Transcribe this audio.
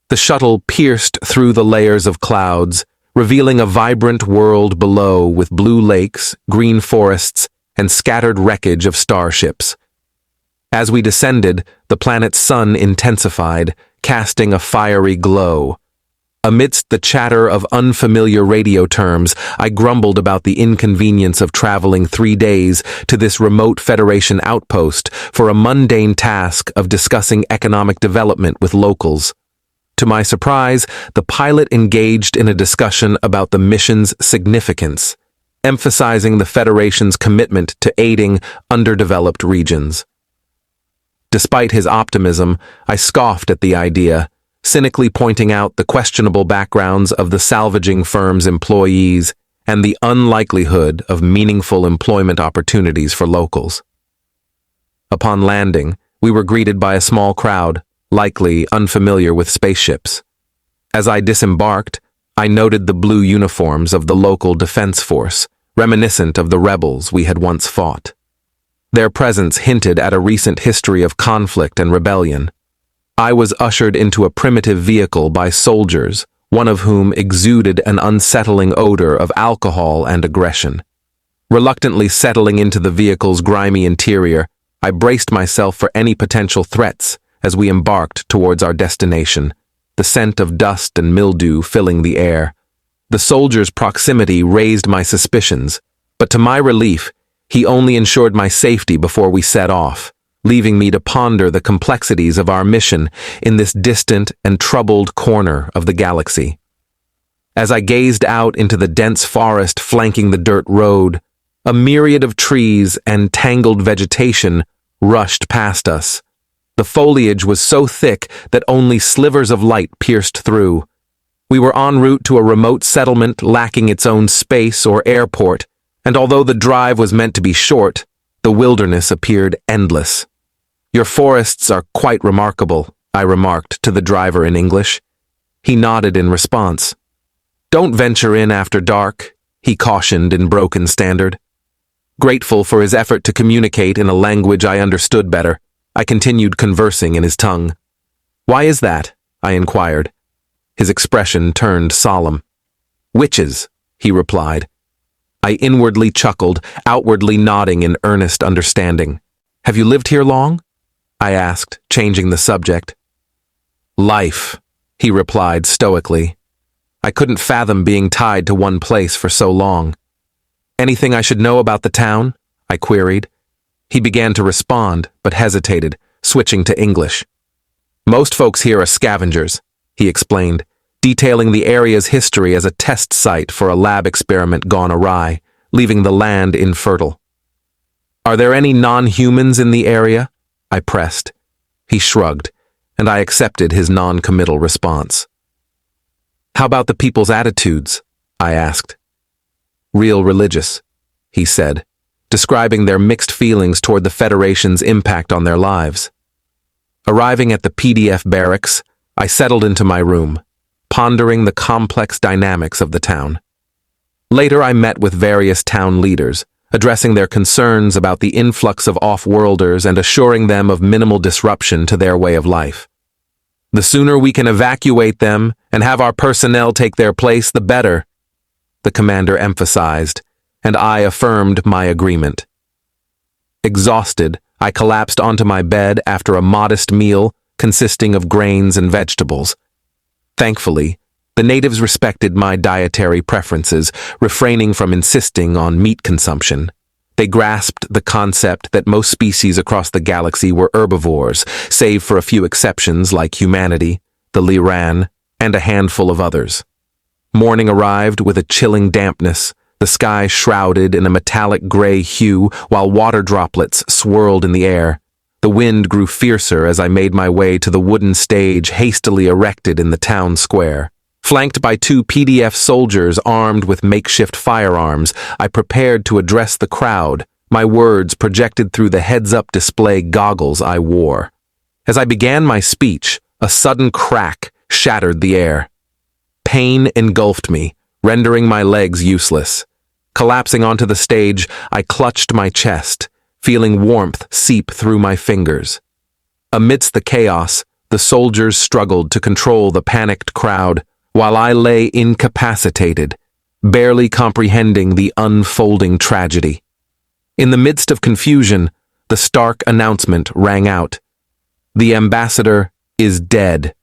The shuttle pierced through the layers of clouds, revealing a vibrant world below with blue lakes, green forests, and scattered wreckage of starships. As we descended, the planet's sun intensified, casting a fiery glow. Amidst the chatter of unfamiliar radio terms, I grumbled about the inconvenience of traveling 3 days to this remote Federation outpost for a mundane task of discussing economic development with locals. To my surprise, the pilot engaged in a discussion about the mission's significance, emphasizing the Federation's commitment to aiding underdeveloped regions. Despite his optimism, I scoffed at the idea, cynically pointing out the questionable backgrounds of the salvaging firm's employees and the unlikelihood of meaningful employment opportunities for locals. Upon landing, we were greeted by a small crowd, likely unfamiliar with spaceships. As I disembarked, I noted the blue uniforms of the local defense force, reminiscent of the rebels we had once fought. Their presence hinted at a recent history of conflict and rebellion. I was ushered into a primitive vehicle by soldiers, one of whom exuded an unsettling odor of alcohol and aggression. Reluctantly settling into the vehicle's grimy interior, I braced myself for any potential threats as we embarked towards our destination, the scent of dust and mildew filling the air. The soldier's proximity raised my suspicions, but to my relief, he only ensured my safety before we set off, leaving me to ponder the complexities of our mission in this distant and troubled corner of the galaxy. As I gazed out into the dense forest flanking the dirt road, a myriad of trees and tangled vegetation rushed past us. The foliage was so thick that only slivers of light pierced through. We were en route to a remote settlement lacking its own space or airport, and although the drive was meant to be short, the wilderness appeared endless. "Your forests are quite remarkable," I remarked to the driver in English. He nodded in response. "Don't venture in after dark," he cautioned in broken standard. Grateful for his effort to communicate in a language I understood better, I continued conversing in his tongue. "Why is that?" I inquired. His expression turned solemn. "Witches," he replied. I inwardly chuckled, outwardly nodding in earnest understanding. "Have you lived here long?" I asked, changing the subject. "Life," he replied stoically. I couldn't fathom being tied to one place for so long. "Anything I should know about the town?" I queried. He began to respond, but hesitated, switching to English. "Most folks here are scavengers," he explained, detailing the area's history as a test site for a lab experiment gone awry, leaving the land infertile. "Are there any non-humans in the area?" I pressed. He shrugged, and I accepted his non-committal response. "How about the people's attitudes?" I asked. "Real religious," he said, describing their mixed feelings toward the Federation's impact on their lives. Arriving at the PDF barracks, I settled into my room, pondering the complex dynamics of the town. Later, I met with various town leaders, addressing their concerns about the influx of off-worlders and assuring them of minimal disruption to their way of life. "The sooner we can evacuate them and have our personnel take their place, the better," the commander emphasized, and I affirmed my agreement. Exhausted, I collapsed onto my bed after a modest meal consisting of grains and vegetables. Thankfully, the natives respected my dietary preferences, refraining from insisting on meat consumption. They grasped the concept that most species across the galaxy were herbivores, save for a few exceptions like humanity, the Liran, and a handful of others. Morning arrived with a chilling dampness, the sky shrouded in a metallic gray hue while water droplets swirled in the air. The wind grew fiercer as I made my way to the wooden stage hastily erected in the town square. Flanked by 2 PDF soldiers armed with makeshift firearms, I prepared to address the crowd, my words projected through the heads-up display goggles I wore. As I began my speech, a sudden crack shattered the air. Pain engulfed me, rendering my legs useless. Collapsing onto the stage, I clutched my chest, feeling warmth seep through my fingers. Amidst the chaos, The soldiers struggled to control the panicked crowd, while I lay incapacitated, barely comprehending the unfolding tragedy. In the midst of confusion, the stark announcement rang out. The ambassador is dead.